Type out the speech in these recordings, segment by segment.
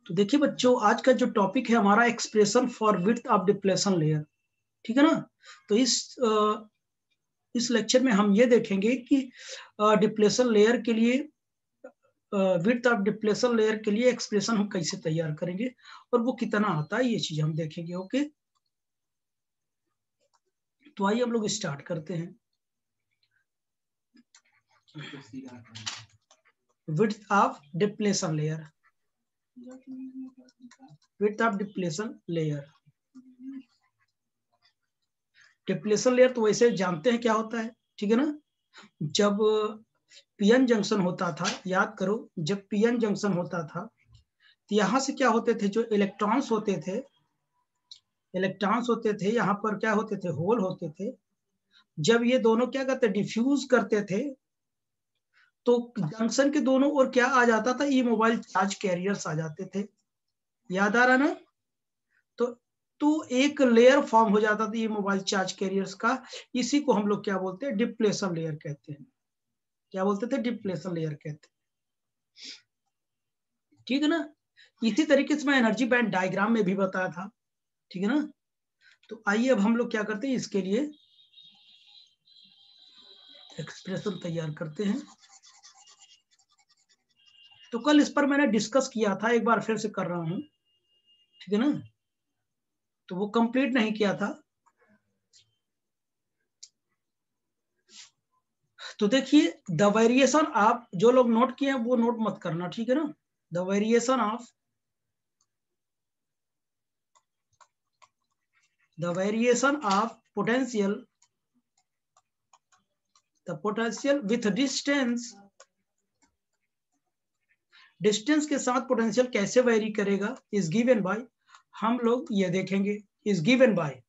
तो देखिए बच्चों, आज का जो टॉपिक है हमारा expression for width of depletion layer, ठीक है ना। तो इस लेक्चर में हम ये देखेंगे कि डिप्लेशन लेयर के लिए, विड्थ ऑफ डिप्लेशन लेयर के लिए एक्सप्रेशन हम कैसे तैयार करेंगे और वो कितना आता है, ये चीज हम देखेंगे। ओके, तो आइए हम लोग स्टार्ट करते हैं। Width of depletion layer, width of depletion layer. Depletion layer तो वैसे जानते हैं क्या होता है, ठीक है ना। जब पीएन जंक्शन होता था, याद करो, जब पीएन जंक्शन होता था तो यहां से क्या होते थे, जो इलेक्ट्रॉन्स होते थे यहाँ पर क्या होते थे, होल होते थे। जब ये दोनों क्या करते, डिफ्यूज करते थे, तो जंक्शन के दोनों ओर क्या आ जाता था, ई मोबाइल चार्ज कैरियर्स आ जाते थे। याद आ रहा ना। तो एक लेयर फॉर्म हो जाता था ये मोबाइल चार्ज कैरियर्स का। इसी को हम लोग क्या बोलते हैं, डिप्लेशन लेयर कहते हैं। क्या बोलते थे, डिप्लेशन लेयर कहते हैं, ठीक है ना। इसी तरीके से मैं एनर्जी बैंड डायग्राम में भी बताया था, ठीक है ना। तो आइए अब हम लोग क्या करते हैं, इसके लिए एक्सप्रेशन तैयार करते हैं। तो कल इस पर मैंने डिस्कस किया था, एक बार फिर से कर रहा हूं, ठीक है ना। तो वो कंप्लीट नहीं किया था। तो देखिए, द वेरिएशन, आप जो लोग नोट किए हैं वो नोट मत करना, ठीक है ना। The variation of potential, the potential with distance, distance के साथ पोटेंशियल कैसे वेरी करेगा, इज गिवन बाय, हम लोग ये देखेंगे, इज गिवन बाय।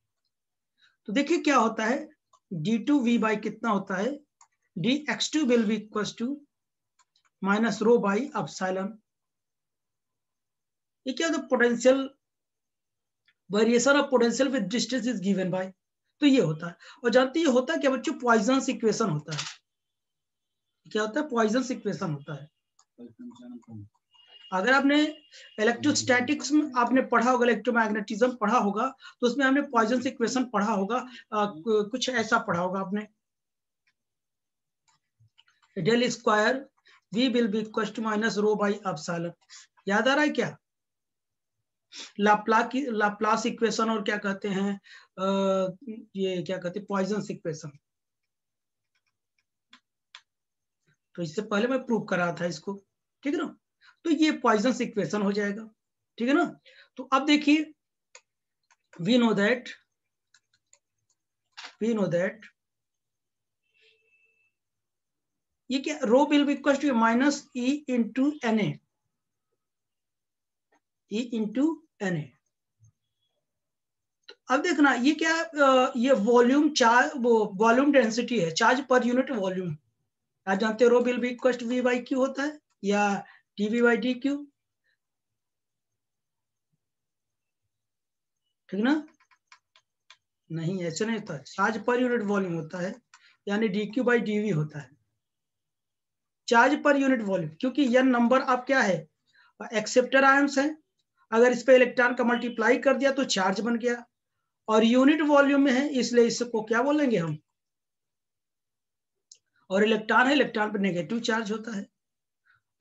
तो देखिए क्या होता है, d2v बाई कितना होता है, dx2 will be equal to minus rho by epsilon. ये क्या होता है, potential, variation of potential with distance is given by. तो ये होता है। और जानते ये होता है क्या बच्चों, पॉइजन्स इक्वेशन होता है। क्या होता है, पॉइजन्स इक्वेशन होता है। अगर आपने इलेक्ट्रोस्टैटिक्स में आपने पढ़ा होगा, इलेक्ट्रोमैग्नेटिज्म पढ़ा होगा, तो उसमें हमने पॉइजन्स इक्वेशन पढ़ा होगा। कुछ ऐसा पढ़ा होगा आपने, del square v will be equal to minus rho by epsilon. याद आ रहा है क्या, लाप्लास इक्वेशन, और क्या कहते हैं, ये क्या कहते हैं, पॉइजन्स इक्वेशन। तो इससे पहले मैं प्रूव करा था इसको, ठीक है ना। तो ये पॉइजन्स इक्वेशन हो जाएगा, ठीक है ना। तो अब देखिए, we know that ये क्या, rho will be equal to minus E into N A, E into N A. अब देखना ये क्या, ये वॉल्यूम चार्ज, वो वॉल्यूम डेंसिटी है, चार्ज पर यूनिट वॉल्यूम। आप जानते हो rho will be equal to V by Q होता है, या D V by D Q, ठीक ना। नहीं, ऐसे नहीं होता, चार्ज पर यूनिट वॉल्यूम होता है, यानी D Q by D V होता है, चार्ज पर यूनिट वॉल्यूम। क्योंकि यह नंबर आप क्या है, एक्सेप्टर आयंस है। अगर इस पे इलेक्ट्रॉन का मल्टीप्लाई कर दिया तो चार्ज बन गया, और यूनिट वॉल्यूम में है, इसलिए इसको क्या बोलेंगे हम, और इलेक्ट्रॉन है, इलेक्ट्रॉन पर नेगेटिव चार्ज होता है।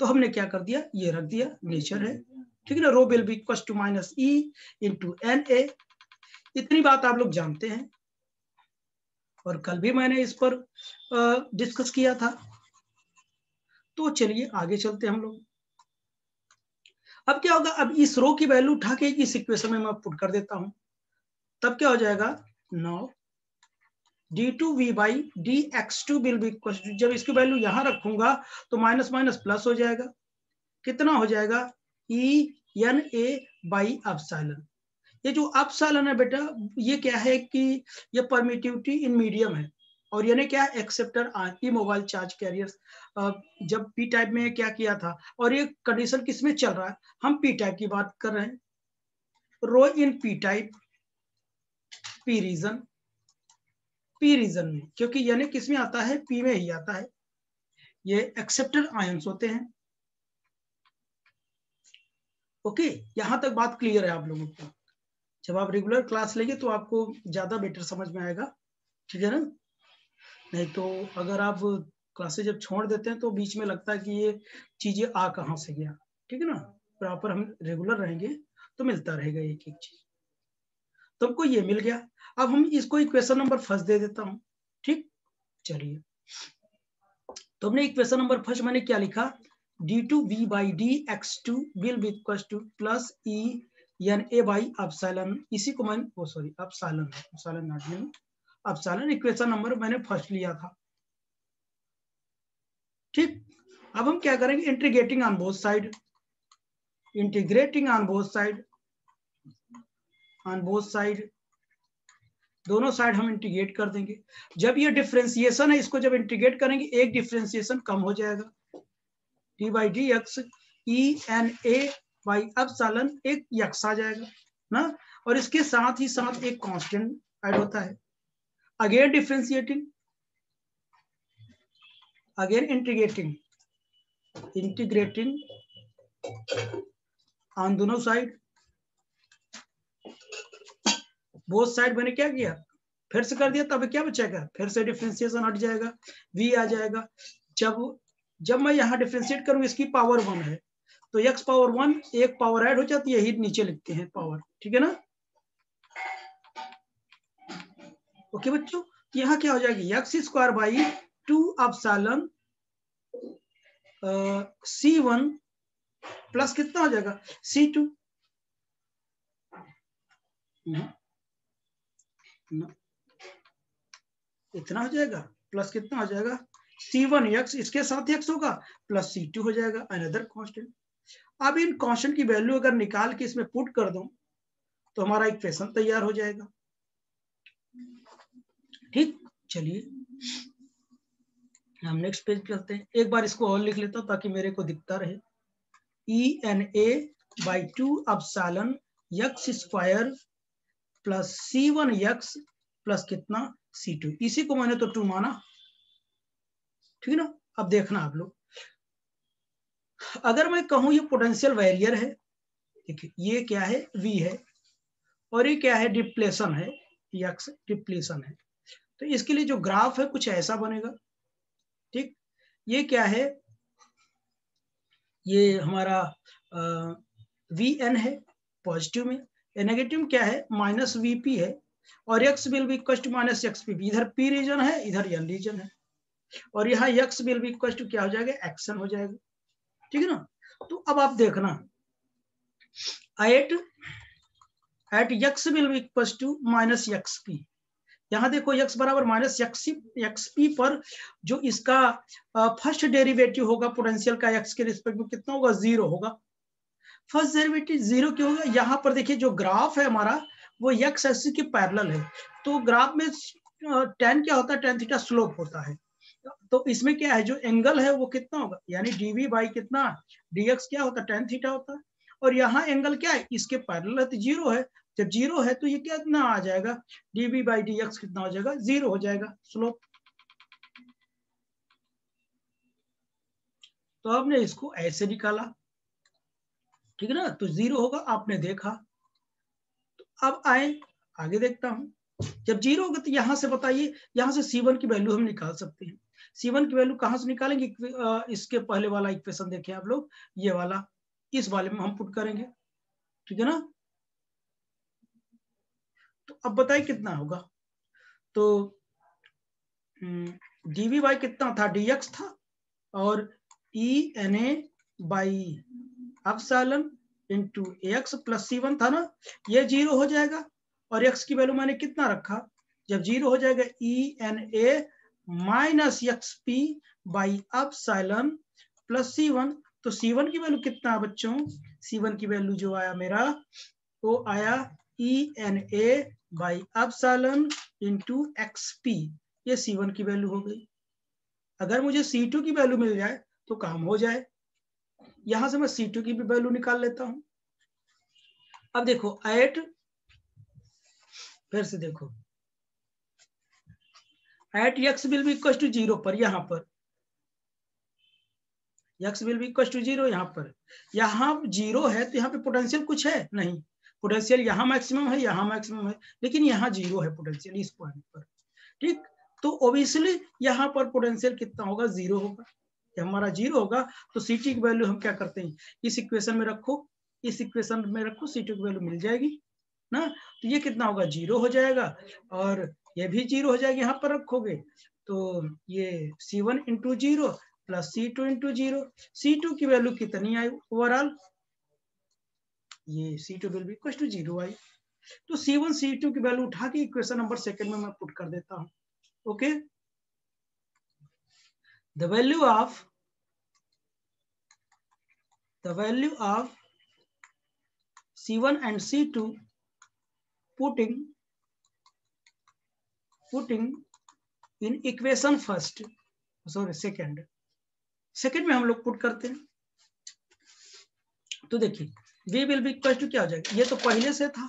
तो हमने क्या कर दिया, ये रख दिया, नेचर है, ठीक है ना। Rho will be equal to minus E into N A. इतनी बात आप लोग जानते हैं, और कल भी मैंने इस पर डिस्कस किया था। तो चलिए आगे चलते हैं हम लोग। अब क्या होगा, अब इस रो की वैल्यू उठा के इस इक्वेशन में मैं पुट कर देता हूं, तब क्या हो जाएगा, now d2v by dx2 will be equal to, जब इसकी वैल्यू यहां रखूंगा तो माइनस माइनस प्लस हो जाएगा, कितना हो जाएगा, E N A by epsilon. ये जो एप्सिलॉन है बेटा, ये क्या है कि ये परमिटिविटी इन मीडियम है, और यानी क्या, एक्सेप्टर ई मोबाइल चार्ज कैरियर्स। जब पी टाइप में क्या किया था, और ये कंडीशन किसमें चल रहा है, हम पी टाइप की बात कर रहे हैं। रो in P type, P region में, क्योंकि यानी किसमें आता है, पी में ही आता है। ये एक्सेप्टर आयंस होते हैं। ओके, यहां तक बात क्लियर है आप लोगों को? जब आप रेगुलर क्लास लेंगे तो आपको ज्यादा बेटर समझ में आएगा, ठीक है ना? नहीं तो अगर आप क्लासेस जब छोड़ देते हैं तो बीच में लगता है कि ये चीजें आ कहाँ से गया, ठीक है ना? प्रॉपर हम रेगुलर रहेंगे तो मिलता रहेगा एक एक चीज। तो हमको ये मिल गया। अब हम इसको इक्वेशन नंबर फर्स्ट दे देता हूँ, ठीक? चलिए, तो हमने इक्वेशन नंबर फर्स्ट मैंने क्या लिखा, d2v by dx2 will be equals to plus e n a by epsilon, इसी को मैं सॉरी एप्सिलॉन नॉट में एप्सिलॉन इक्वेशन नंबर मैंने फर्स्ट लिया था, ठीक? अब हम क्या करेंगे, integrating on both side, integrating on both side, on both side, दोनों साइड हम इंटीग्रेट कर देंगे। जब ये डिफरेंशिएशन है, इसको जब इंटीग्रेट करेंगे एक डिफरेंशिएशन कम हो जाएगा, D by D X E N A by epsilon, एक यक्स आ जाएगा ना, और इसके साथ ही साथ एक कांस्टेंट ऐड होता है। Again differentiating, again integrating, integrating on दोनों साइड, बोथ साइड मैंने क्या किया, फिर से कर दिया, तब क्या बचेगा, फिर से डिफरेंशिएशन हट जाएगा, v आ जाएगा। जब मैं यहाँ डिफरेंशिएट करूँ, इसकी पावर 1 है तो x पावर 1 एक पावर ऐड हो जाती है, यही नीचे लिखते हैं पावर, ठीक है ना? ओके बच्चों, यहाँ क्या हो जाएगी, x square by 2 epsilon c1 plus कितना हो जाएगा c2, इतना हो जाएगा, प्लस कितना हो जाएगा c1x, इसके साथ x होगा, प्लस c2 हो जाएगा अनदर कांस्टेंट। अब इन कांस्टेंट की वैल्यू अगर निकाल के इसमें पुट कर दूं तो हमारा इक्वेशन तैयार हो जाएगा, ठीक? चलिए हम नेक्स्ट पेज चलते हैं, एक बार इसको और लिख लेता हूं ताकि मेरे को दिखता रहे, E N A by 2 epsilon x square plus c1x plus कितना c2, इसी को मैंने तो 2 माना, ठीक है ना? अब देखना आप लोग, अगर मैं कहूं ये पोटेंशियल वेरियर है, देखिए ये क्या है, v है, और ये क्या है, डिप्लेशन है, x डिप्लेशन है, तो इसके लिए जो ग्राफ है कुछ ऐसा बनेगा, ठीक? ये क्या है, ये हमारा वी एन है पॉजिटिव में, नेगेटिव में क्या है माइनस वीपी है, और x will be equal to minus X P, इधर p रीजन है इधर n रीजन है, और यहाँ x will be equal to क्या हो जाएगा, एक्शन हो जाएगा, ठीक है ना? तो अब आप देखना, at x will be equal to minus X P, यहाँ देखो x बराबर माइनस एक्स पी पर जो इसका फर्स्ट डेरिवेटिव होगा पोटेंशियल का x के रिस्पेक्ट में कितना होगा, 0 होगा। फर्स्ट डेरिवेटिव 0 क्यों होगा, यहाँ पर देखिए जो ग्राफ है हमारा वो x एक्सिस के पैरेलल है, तो ग्राफ में tan क्या होता है, tan थीटा स्लोप होता है, तो इसमें क्या है जो एंगल है वो कितना होगा, यानी dv बाई कितना dx क्या होता है, tan थीटा होता है, और यहाँ एंगल क्या है, इसके पैरेलल है तो 0 है, जब 0 है तो ये कितना आ जाएगा, dv बाई dx कितना हो जाएगा, 0 हो जाएगा स्लोप। तो आपने इसको ऐसे निकाला, ठीक है ना, तो 0 होगा, आपने देखा। तो अब आए आगे देखता हूं, जब 0 होगा तो यहां से बताइए, यहां से c1 की वैल्यू हम निकाल सकते हैं, c1 की वैल्यू कहां से निकालेंगे, इसके पहले वाला इक्वेशन देखिए आप लोग, ये वाला, इस वाले में हम पुट करेंगे, ठीक है ना? तो अब बताइए कितना होगा, तो dv बाई कितना था, dx था, और E N A by epsilon into X plus c1 था ना, ये 0 हो जाएगा, और x की वैल्यू मैंने कितना रखा, जब 0 हो जाएगा E N A minus X P by epsilon plus c1, तो c1 की वैल्यू कितना है बच्चों, c1 की वैल्यू जो आया मेरा वो आया E N A by epsilon into X P, ये c1 की वैल्यू हो गई। अगर मुझे c2 की वैल्यू मिल जाए तो काम हो जाए, यहां से मैं c2 की भी वैल्यू निकाल लेता हूं। अब देखो एट, फिर से देखो at X will be equal to 0 पर, यहां पर x will be equal to 0 यहाँ पर, यहाँ 0 है तो यहाँ पे पोटेंशियल कुछ है नहीं, पोटेंशियल यहाँ मैक्सिमम है, यहाँ मैक्सिमम है, लेकिन यहाँ 0 है पोटेंशियल इस पॉइंट पर। ठीक, तो ऑब्वियसली यहाँ पर पोटेंशियल कितना होगा, 0 होगा। हमारा 0 होगा तो सी टी की वैल्यू हम क्या करते हैं, इस इक्वेशन में रखो, इस इक्वेशन में रखो, सी टी की वैल्यू मिल जाएगी ना। तो ये कितना होगा, 0 हो जाएगा, और ये भी 0 हो जाएगा, यहाँ पर रखोगे तो ये C1 into 0 plus C2 into 0, C2 की वैल्यू कितनी आई ओवरऑल, ये C2 will be equal to 0 आई। तो C1 C2 की वैल्यू उठा के इक्वेशन नंबर सेकंड में मैं पुट कर देता हूं। Okay, the value of C1 and C2 putting in equation first, sorry second में हम लोग पुट करते हैं। तो देखिए v will be equal to क्या हो जाएगा, ये तो पहले से था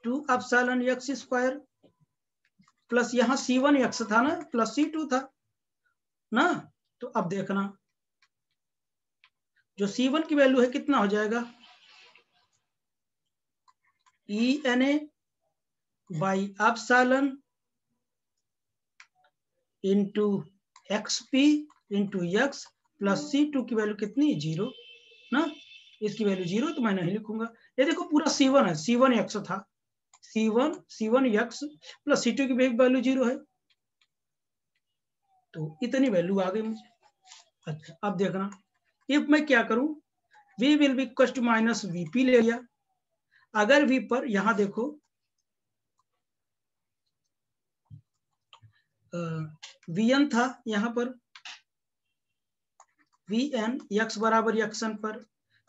2 एप्सिलॉन x स्क्वायर प्लस यहाँ C1 x था ना, प्लस C2 था ना। तो अब देखना जो C1 की वैल्यू है कितना हो जाएगा, ENA by epsilon into XP into x plus C2 की वैल्यू कितनी, 0 ना, इसकी वैल्यू 0 तो मैं नहीं लिखूंगा। ये देखो पूरा C1 है, C1 x था, C1 x प्लस C2 की वैल्यू 0 है, तो इतनी वैल्यू आ गई मुझे। अच्छा अब देखना, इफ मैं क्या करूं, v will be equal to minus VP ले लिया, अगर v पर यहां देखो Vn था, यहां पर Vn x बराबर xn पर,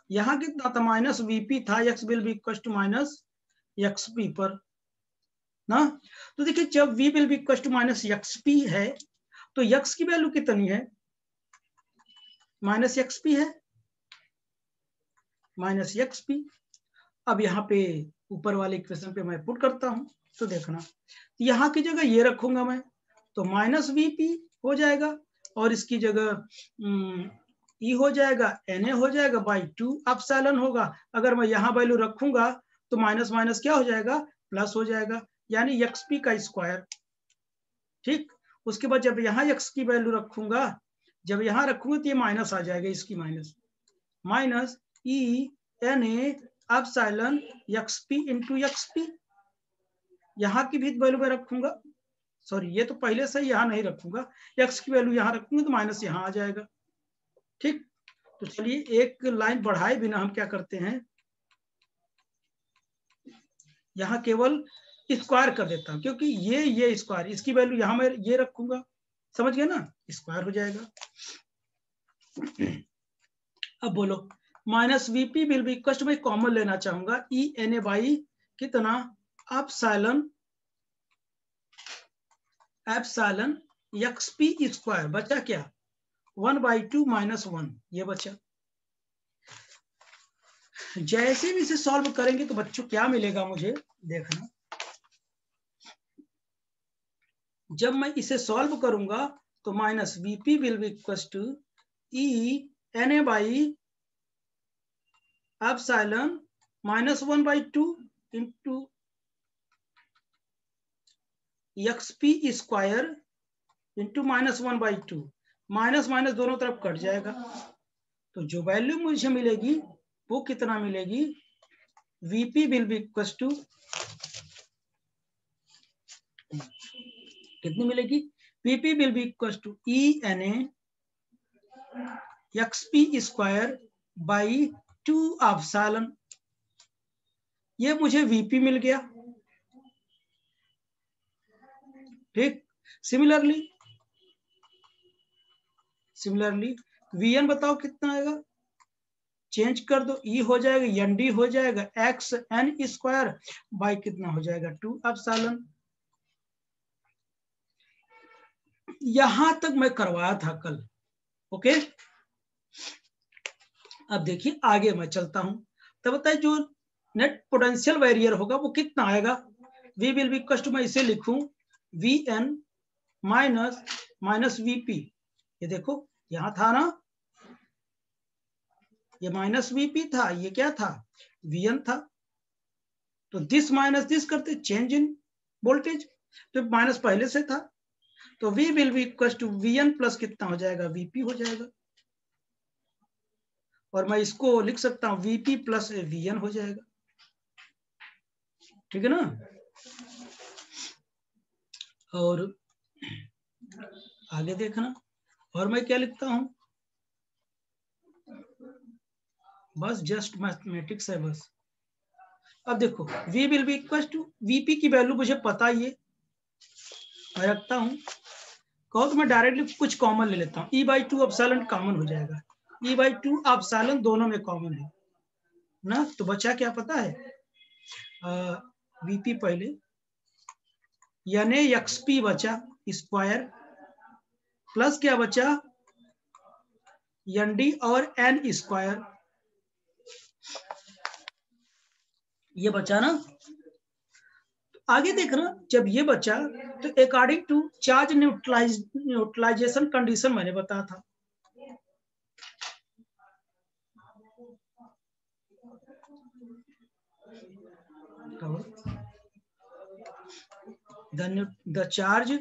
यहां कितना था माइनस VP था, x will be equal to minus XP पर ना। तो देखिए जब v will be equal to minus XP है तो x की वैल्यू कितनी है, माइनस XP है, माइनस XP। अब यहाँ पे ऊपर वाले इक्वेशन पे मैं पुट करता हूं, तो देखना यहाँ की जगह ये रखूंगा मैं, तो माइनस VP हो जाएगा, और इसकी जगह E हो जाएगा, NA हो जाएगा बाई 2 एप्सिलॉन होगा। अगर मैं यहाँ वैल्यू रखूंगा तो माइनस माइनस क्या हो जाएगा, प्लस हो जाएगा, यानी XP का स्क्वायर। ठीक, उसके बाद जब यहाँ x की वैल्यू रखूंगा, जब यहाँ रखूंगा तो ये माइनस आ जाएगा, इसकी minus ENA epsilon XP into XP, यहाँ की भी वैल्यू में रखूंगा, सॉरी ये तो पहले से यहाँ नहीं रखूंगा, x की वैल्यू यहाँ रखूंगा तो माइनस यहाँ आ जाएगा। ठीक, तो चलिए एक लाइन बढ़ाए बिना हम क्या करते हैं, यहाँ केवल स्क्वायर कर देता हूं, क्योंकि ये स्क्वायर, इसकी वैल्यू यहाँ मैं ये रखूंगा, समझ गए ना, स्क्वायर हो जाएगा। अब बोलो minus VP will be equal to, मैं कॉमन लेना चाहूंगा, ENA बाई कितना, एप्सिलॉन XP स्क्वायर, बचा क्या 1/2 माइनस 1, ये बचा। जैसे भी इसे सॉल्व करेंगे तो बच्चों क्या मिलेगा मुझे, देखना जब मैं इसे सॉल्व करूंगा तो minus VP will be equal to ENA by epsilon minus 1/2 into XP square into minus 1/2, minus minus दोनों तरफ कट जाएगा, तो जो वैल्यू मुझे मिलेगी वो कितना मिलेगी, VP will be equal to कितनी मिलेगी, VP will be equal to ENA XP square by 2 epsilon, ये मुझे VP मिल गया। ठीक, सिमिलरली Vn बताओ कितना आएगा, चेंज कर दो, E हो जाएगा, ND हो जाएगा, XN स्क्वायर बाई कितना हो जाएगा 2 एप्सिलॉन। यहां तक मैं करवाया था कल। ओके, अब देखिए आगे मैं चलता हूं, तब बताइए जो नेट पोटेंशियल वेरियर होगा वो कितना आएगा, V will be equal to, मैं इसे लिखूं Vn माइनस VP, ये देखो यहां था ना, ये माइनस वीपी था, ये क्या था, वीएन था। तो दिस माइनस दिस करते चेंज इन वोल्टेज, तो माइनस पहले से था, तो V will be equal to VN plus कितना हो जाएगा, वीपी हो जाएगा। और मैं इसको लिख सकता हूं वीपी प्लस वीएन हो जाएगा, ठीक है ना। और आगे देखना, और मैं क्या लिखता हूं, बस जस्ट मैथमेटिक्स है बस। अब देखो V will be equal to, VP की वैल्यू मुझे पता ही है, मैं रखता हूं। कहो तो मैं डायरेक्टली कुछ कॉमन ले लेता हूं, E/2 एप्सिलॉन कॉमन हो जाएगा, E/2 एप्सिलॉन दोनों में कॉमन है ना। तो बचा क्या पता है, वीपी पहले, यानी एक्सपी बचा स्क्वायर, प्लस क्या बचा एन डी और एन स्क्वायर, ये बचा ना। आगे देखना, जब ये बचा तो according to charge neutralisation condition मैंने बताया था, the charge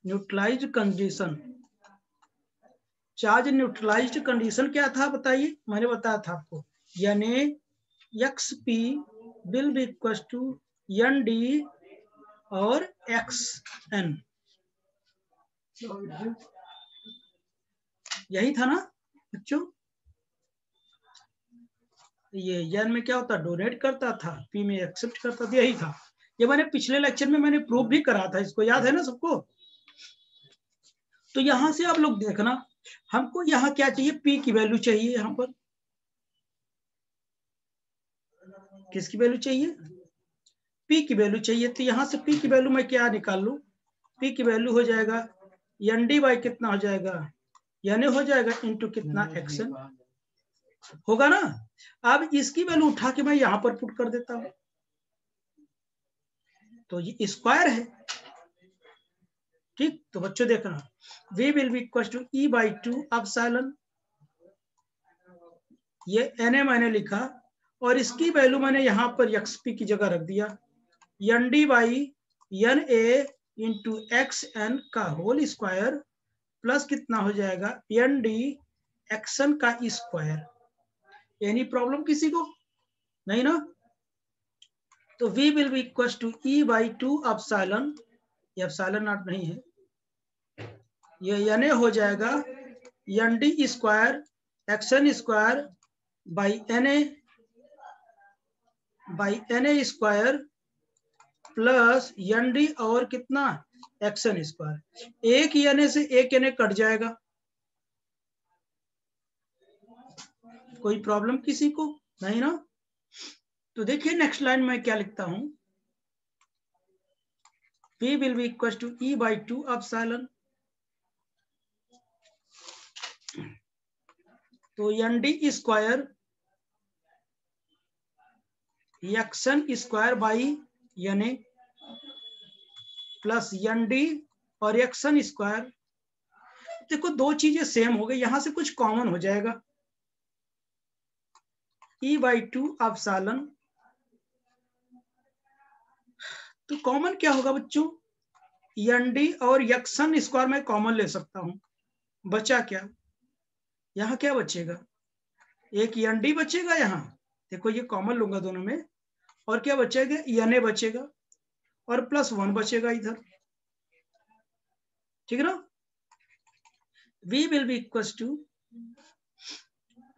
neutralised condition, charge neutralised condition क्या था बताइए, मैंने बताया था आपको, यानी X P will be equal to N D और एक्स एन, यही था ना बच्चों। ये एन में क्या होता, डोनेट करता था, पी में एक्सेप्ट करता था, यही था। ये मैंने पिछले लेक्चर में मैंने प्रूव भी करा था, इसको याद है ना सबको। तो यहां से आप लोग देखना, हमको यहाँ क्या चाहिए, पी की वैल्यू चाहिए, यहाँ पर किसकी वैल्यू चाहिए, पी की वैल्यू चाहिए। तो यहां से पी की वैल्यू मैं क्या निकाल लू, पी की वैल्यू हो जाएगा एन डी बाई कितना हो जाएगा, यानी हो जाएगा इंटू कितना एक्शन होगा ना। अब इसकी वैल्यू उठा के मैं यहां पर पुट कर देता हूं, तो ये स्क्वायर है, ठीक। तो बच्चों देखना, V will be equal to E/2 epsilon, ये Na मैंने लिखा, और इसकी वैल्यू मैंने यहां पर XP की जगह रख दिया, N D by N A into X N का होल स्क्वायर, प्लस कितना हो जाएगा एन डी एक्सन का स्क्वायर। एनी प्रॉब्लम किसी को नहीं ना। तो V will be equal to E/2 epsilon, ये एप्सिलॉन नॉट नहीं है, ये एन हो जाएगा N D square action square by N A square plus N D और कितना एक्सन स्क्वायर, एक एन से एक एन कट जाएगा, कोई प्रॉब्लम किसी को नहीं ना। तो देखिए नेक्स्ट लाइन में क्या लिखता हूं, V will be equal to E/2 epsilon, तो N D square action square by N A plus N D और एक्सन स्क्वायर। देखो दो चीजें सेम हो गई, यहां से कुछ कॉमन हो जाएगा, E/2 एप्सिलॉन, तो कॉमन क्या होगा बच्चों, एन डी और एक्सन स्क्वायर में कॉमन ले सकता हूं, बचा क्या, यहां क्या बचेगा, एक एन डी बचेगा यहाँ, देखो ये कॉमन लूंगा दोनों में, और क्या बचेगा एन ए बचेगा, और प्लस 1 बचेगा इधर, ठीक है ना। V will be equal to,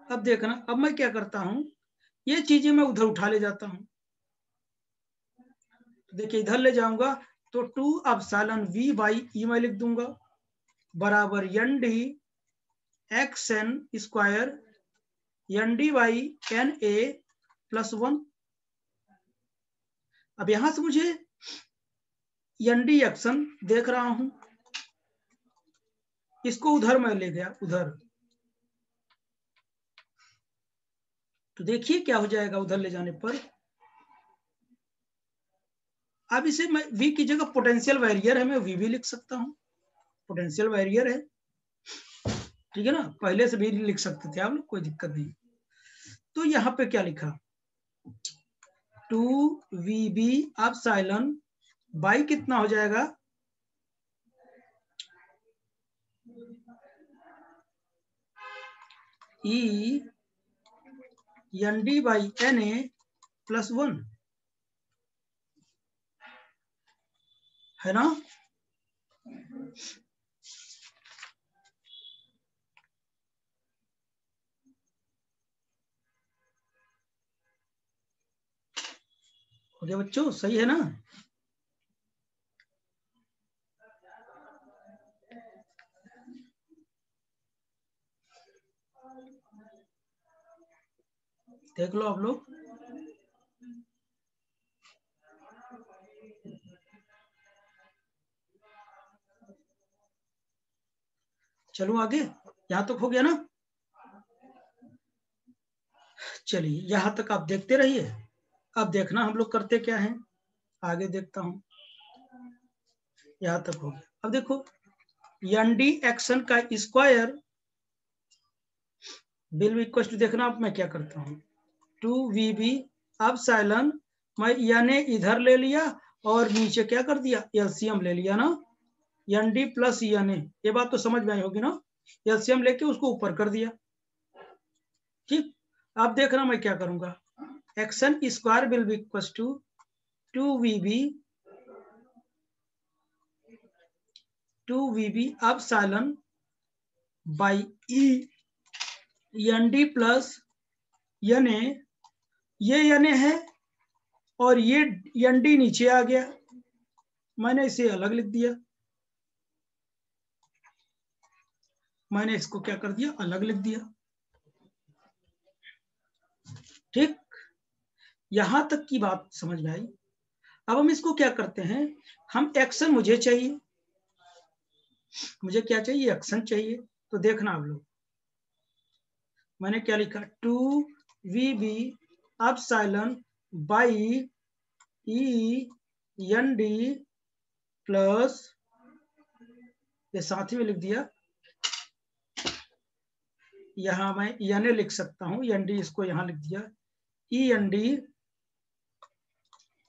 अब देखना, अब मैं क्या करता हूं, ये चीजें मैं उधर उठा ले जाता हूं, देखिए इधर ले जाऊंगा तो 2 एप्सिलॉन V बाई ई मैं लिख दूंगा बराबर N D X N square N D by N A plus 1। अब यहां से मुझे एन डी एक्शन देख रहा हूं, इसको उधर मैं ले गया उधर, तो देखिए क्या हो जाएगा उधर ले जाने पर, अब इसे मैं v की जगह पोटेंशियल बैरियर है, मैं v भी लिख सकता हूँ, पोटेंशियल बैरियर है, ठीक है ना, पहले से भी लिख सकते थे आप लोग, कोई दिक्कत नहीं। तो यहाँ पे क्या लिखा, 2VB एप्सिलॉन बाई कितना हो जाएगा, E ND by NA plus 1, है ना। हो गया बच्चों, सही है ना। देख लो आप लोग, चलो आगे, यहां तक हो गया ना। चलिए यहां तक आप देखते रहिए, अब देखना हम लोग करते क्या हैं, आगे देखता हूं। यहां तक हो गया, अब देखो ND एक्शन का square will be equal to, देखना अब मैं क्या करता हूं, 2VB एप्सिलॉन, मैं NA इधर ले लिया और नीचे क्या कर दिया, LCM ले लिया ना, ND प्लस NA, ये बात तो समझ में आई होगी ना, LCM लेके उसको ऊपर कर दिया, ठीक। अब देखना मैं क्या करूंगा, XN square will be equal to 2VB epsilon by ND plus NA, ये NA है और ये ND नीचे आ गया, मैंने इसे अलग लिख दिया, मैंने इसको क्या कर दिया, अलग लिख दिया, ठीक। यहां तक की बात समझ में आई। अब हम इसको क्या करते हैं, हम एक्शन मुझे चाहिए, मुझे क्या चाहिए, एक्शन चाहिए। तो देखना आप लोग, मैंने क्या लिखा, 2VB epsilon by END plus, ये साथ ही में लिख दिया, यहां मैं NA लिख सकता हूं, ND इसको यहां लिख दिया,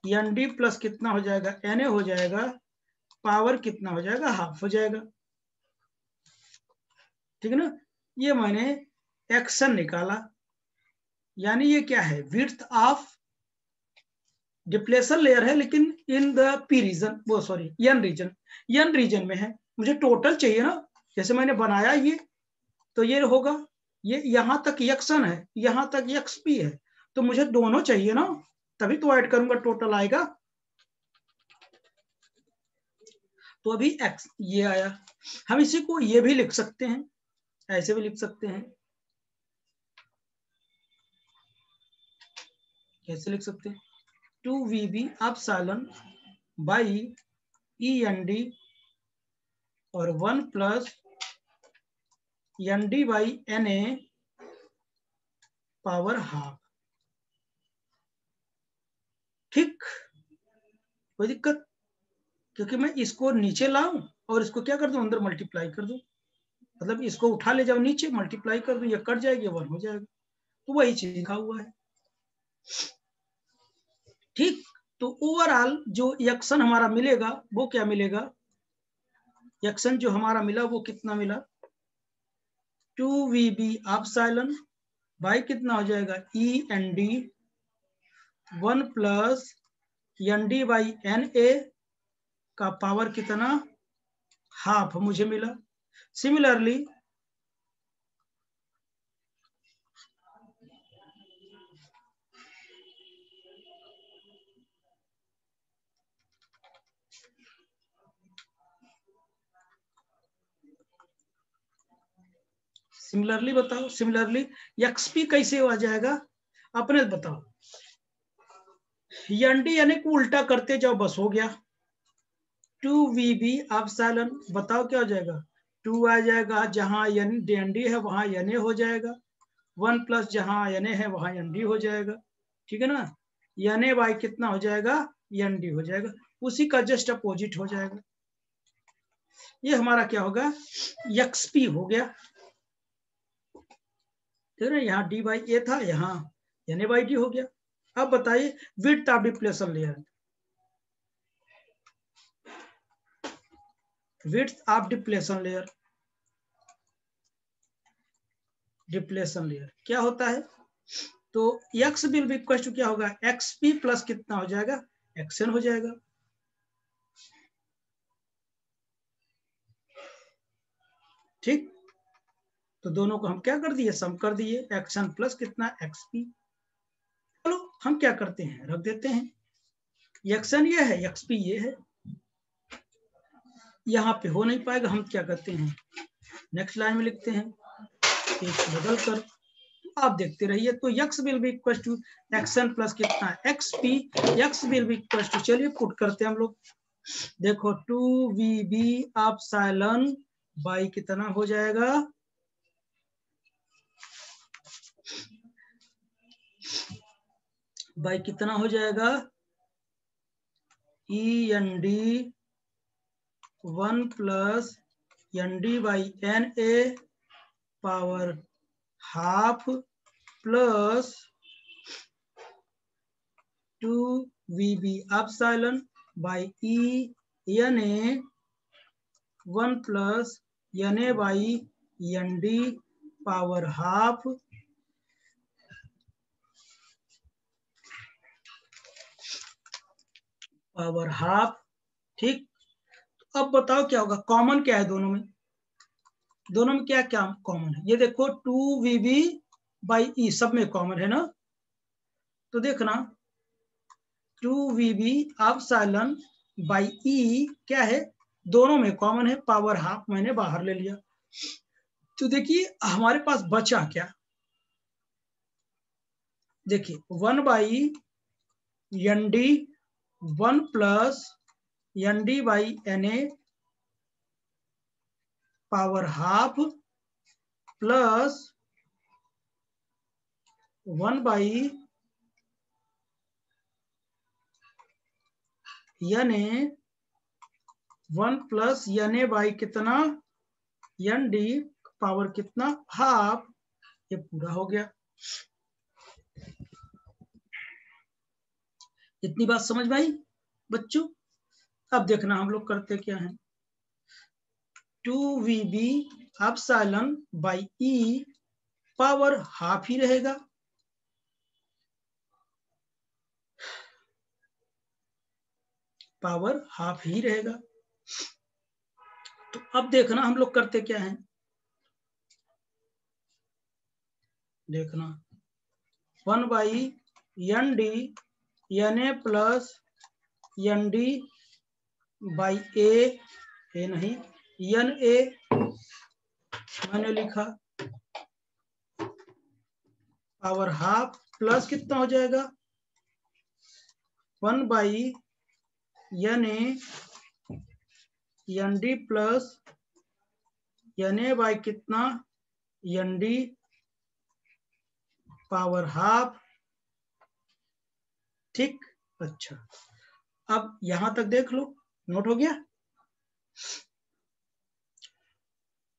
ND प्लस कितना हो जाएगा, NA हो जाएगा, पावर कितना हो जाएगा, हाफ हो जाएगा, ठीक है ना। ये मैंने एक्शन निकाला, यानी ये क्या है, विड्थ ऑफ डिप्लेशन लेयर है, लेकिन इन द पी रीजन, वो सॉरी एन रीजन में है, मुझे टोटल चाहिए ना, जैसे मैंने बनाया ये, तो ये होगा, ये यहां तक एक्शन है, यहां तक एक्सपी है, तो मुझे दोनों चाहिए ना, तभी तो ऐड करूंगा, टोटल आएगा। तो अभी एक्स ये आया, हम इसी को ये भी लिख सकते हैं, ऐसे भी लिख सकते हैं, कैसे लिख सकते हैं, 2VB एप्सिलॉन बाई END और 1 plus ND by NA power half, ठीक, कोई दिक्कत, क्योंकि मैं इसको नीचे लाऊं और इसको क्या कर दूं, अंदर मल्टीप्लाई कर दूं, मतलब इसको उठा ले जाओ नीचे, मल्टीप्लाई कर दूं, ये कट जाएगी, 1 हो जाएगा, तो वही चीज लिखा हुआ है, ठीक। तो ओवरऑल जो एक्शन हमारा मिलेगा वो क्या मिलेगा, एक्शन जो हमारा मिला वो कितना मिला, 2VB एप्सिलॉन बाई कितना हो जाएगा, END 1 plus ND by NA का पावर कितना, हाफ मुझे मिला। सिमिलरली बताओ, सिमिलरली XP कैसे आ जाएगा, अपने बताओ, ND यानी को उल्टा करते जाओ, बस हो गया, 2VB एप्सिलॉन, बताओ क्या हो जाएगा, 2 आ जाएगा, जहां ND है वहां NA हो जाएगा, 1 प्लस जहां NA है वहां ND हो जाएगा, ठीक है ना, NA बाई कितना हो जाएगा, ND हो जाएगा, उसी का जस्ट अपोजिट हो जाएगा। ये हमारा क्या होगा, XP हो गया, ठीक है। यहाँ D बाई ए था, यहाँ NA बाई D हो गया। अब बताइए width of depletion layer, width of depletion layer, depletion layer क्या होता है, तो x will be equal to क्या होगा, XP प्लस कितना हो जाएगा, XN हो जाएगा। ठीक, तो दोनों को हम क्या कर दिए, सम कर दिए, XN प्लस कितना, XP। चलो हम क्या करते हैं, रख देते हैं, XN ये है, XP ये है, यहाँ पे हो नहीं पाएगा, हम क्या करते हैं, नेक्स्ट लाइन में लिखते हैं, एक बदल कर, आप देखते रहिए। तो x will be equal to XN plus कितना, XP, x will be equal to, चलिए पुट करते हैं हम लोग, देखो 2VB एप्सिलॉन बाई कितना हो जाएगा, बाई कितना हो जाएगा, END 1 plus ND by NA power half plus 2VB epsilon by ENA 1 plus NA by ND power half power half. ठीक, तो अब बताओ क्या होगा, कॉमन क्या है दोनों में, दोनों में क्या क्या कॉमन है, ये देखो 2VB बाई E सब में कॉमन है ना, तो देखना 2VB एप्सिलॉन बाई E क्या है, दोनों में कॉमन है, पावर हाफ मैंने बाहर ले लिया। तो देखिए हमारे पास बचा क्या, देखिए 1 by ND 1 plus ND by NA power half plus 1 by NA 1 plus NA by कितना, ND पावर कितना, हाफ, ये पूरा हो गया। इतनी बात समझ में आई बच्चों। अब देखना हम लोग करते क्या हैं, 2VB epsilon by E power half ही रहेगा, पावर हाफ ही रहेगा। तो अब देखना हम लोग करते क्या हैं, देखना 1 by ND NA plus ND by A नहीं NA मैंने लिखा पावर हाफ प्लस कितना हो जाएगा, 1 by NA ND plus NA by कितना, ND पावर हाफ। ठीक, अच्छा अब यहां तक देख लो, नोट हो गया,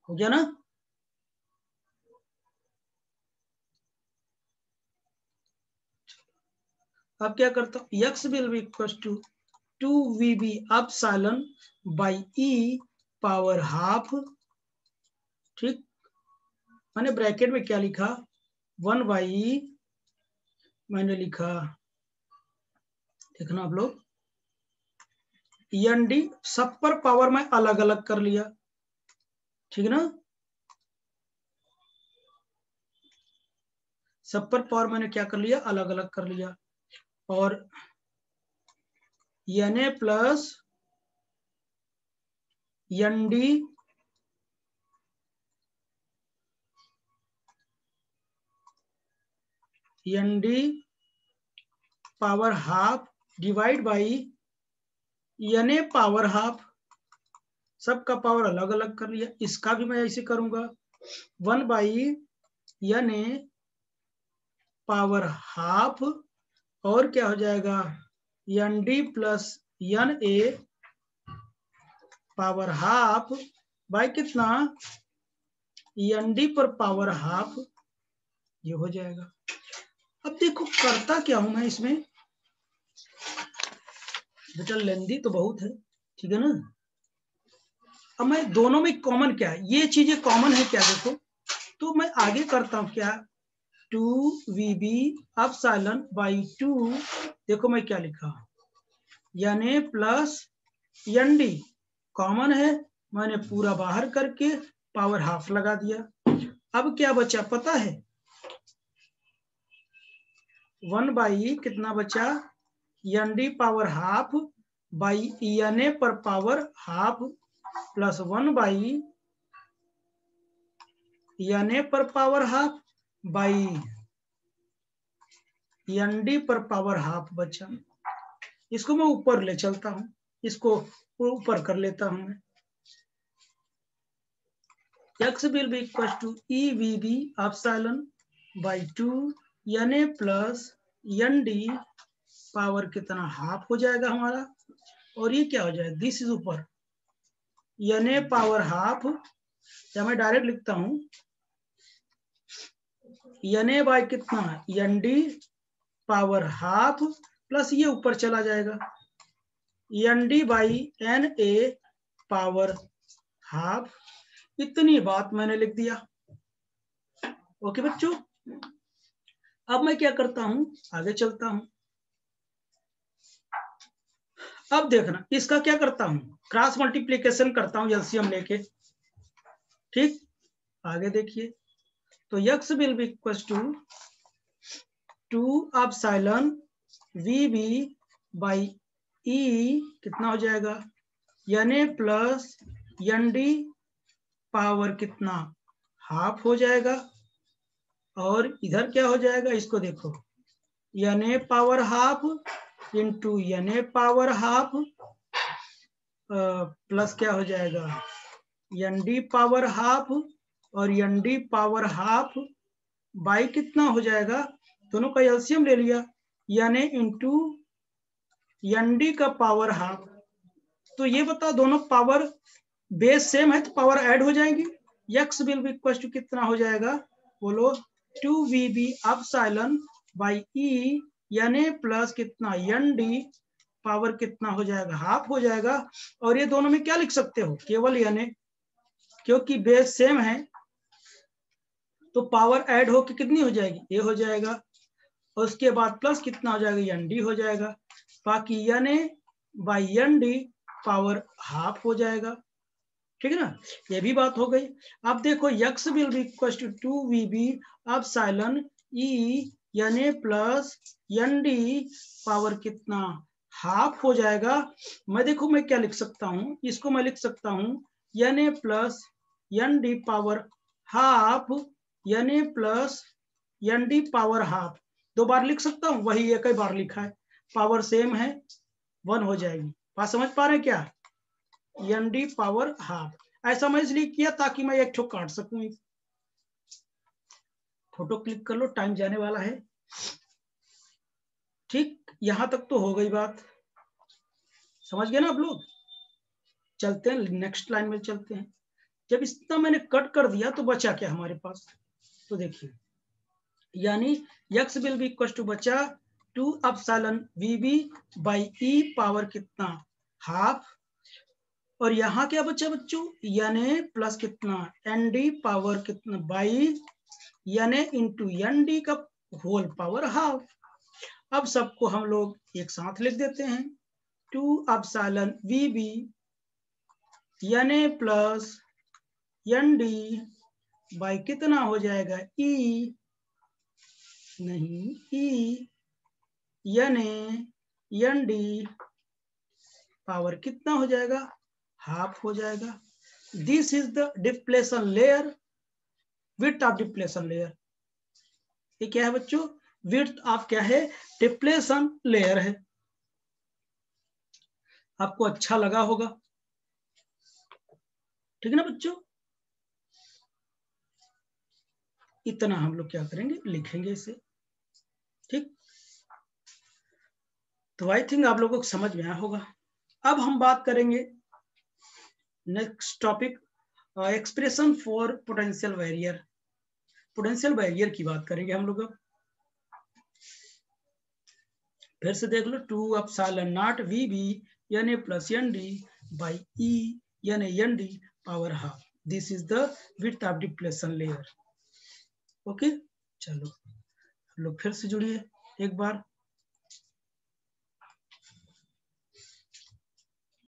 हो गया ना। अब क्या करता हूं, x will be equal to 2VB epsilon by E power half. ठीक, मैंने ब्रैकेट में क्या लिखा, 1 बाई मैंने लिखा, देखना आप लोग, ND सब पर पावर मैं अलग अलग कर लिया, ठीक ना, सब पर पावर मैंने क्या कर लिया, अलग अलग कर लिया, और NA plus ND power half divide by NA power half, सबका पावर अलग अलग कर लिया, इसका भी मैं ऐसे करूंगा, 1 बाई NA पावर हाफ, और क्या हो जाएगा ND plus N A power half by कितना एन डी पर पावर हाफ, ये हो जाएगा। अब देखो करता क्या हूं मैं इसमें, बेटा लेंदी तो बहुत है, ठीक है ना। अब मैं दोनों में कॉमन क्या है, ये चीजें कॉमन है क्या देखो, तो मैं आगे करता हूं क्या 2VB एप्सिलॉन बाई 2, देखो मैं क्या लिखा N A plus N D common है, मैंने पूरा बाहर करके पावर हाफ लगा दिया। अब क्या बचा पता है 1 बाई कितना बचा N D power half by N A पर power half plus 1 by N A पर power half by N D पर पावर हाफ बचा। इसको मैं ऊपर ले चलता हूं, इसको ऊपर कर लेता हूं मैं। x will be equals to EVB epsilon by 2 N A plus N D power कितना हाफ हो जाएगा हमारा, और ये क्या हो जाएगा दिस इज ऊपर एन ए पावर हाफ, या मैं डायरेक्ट लिखता हूं एन ए बाय कितना N D power half plus ये ऊपर चला जाएगा N D by N A power half. इतनी बात मैंने लिख दिया। ओके बच्चों, अब मैं क्या करता हूं आगे चलता हूं। अब देखना इसका क्या करता हूं, क्रॉस मल्टीप्लीकेशन करता हूं एलसीएम लेके, ठीक। आगे देखिए तो x will be equal to 2 epsilon VB by E कितना हो जाएगा N A plus N D power कितना हाफ हो जाएगा, और इधर क्या हो जाएगा इसको देखो N A power half into N A power half plus क्या हो जाएगा एन डी पावर हाफ और N D power half by कितना हो जाएगा, दोनों का एलसीएम ले लिया N A into N D का पावर हाफ। तो ये बताओ दोनों पावर बेस सेम है तो पावर ऐड हो जाएंगी। x will be equal to कितना हो जाएगा बोलो 2VB epsilon by E N A plus कितना एन डी पावर कितना हो जाएगा हाफ हो जाएगा, और ये दोनों में क्या लिख सकते हो केवल एन ए, क्योंकि बेस सेम है तो पावर ऐड होकर कितनी हो जाएगी ये हो जाएगा, और उसके बाद प्लस कितना हो जाएगा एन डी हो जाएगा, बाकी N A by N D power half हो जाएगा, ठीक है ना। ये भी बात हो गई। अब देखो x will be equal to 2VB epsilon E N A plus N D power कितना हाफ हो जाएगा। मैं देखो मैं क्या लिख सकता हूं, इसको मैं लिख सकता हूं N A plus N D power half N A plus N D power half, दो बार लिख सकता हूं, वही एक ही बार लिखा है, पावर सेम है 1 हो जाएगी। बात समझ पा रहे हैं क्या, एन डी पावर हाफ। ऐसा मैं इसलिए किया ताकि मैं एक ठो काट सकूं। फोटो क्लिक कर लो, टाइम जाने वाला है, ठीक। यहां तक तो हो गई बात, समझ गए ना आप लोग। चलते हैं नेक्स्ट लाइन में चलते हैं। जब इतना मैंने कट कर दिया तो बचा क्या हमारे पास, तो देखिए यानी x will be equal to बचा 2 epsilon VB by E power कितना हाफ, और यहाँ क्या बचा बच्चों एन ए प्लस कितना एन डी पावर कितना by N A into N D का होल पावर हाफ। अब सबको हम लोग एक साथ लिख देते हैं 2 epsilon VB N A plus N D by कितना हो जाएगा E नहीं E N A N D power कितना हो जाएगा हाफ हो जाएगा। This is the depletion layer, width of depletion layer. ये क्या है बच्चों, विड्थ ऑफ क्या है डिप्लेशन लेयर है। आपको अच्छा लगा होगा, ठीक है ना बच्चों। इतना हम लोग क्या करेंगे लिखेंगे इसे, ठीक। तो आई थिंक आप लोगों को समझ में आया होगा। अब हम बात करेंगे next topic, expression for potential barrier. Potential barrier की बात करेंगे हम लोग। अब फिर से देख लो, 2 V B N A plus N D by E N N D power half, this is the width of depletion layer. Okay, चलो हम लोग फिर से जुड़िए एक बार।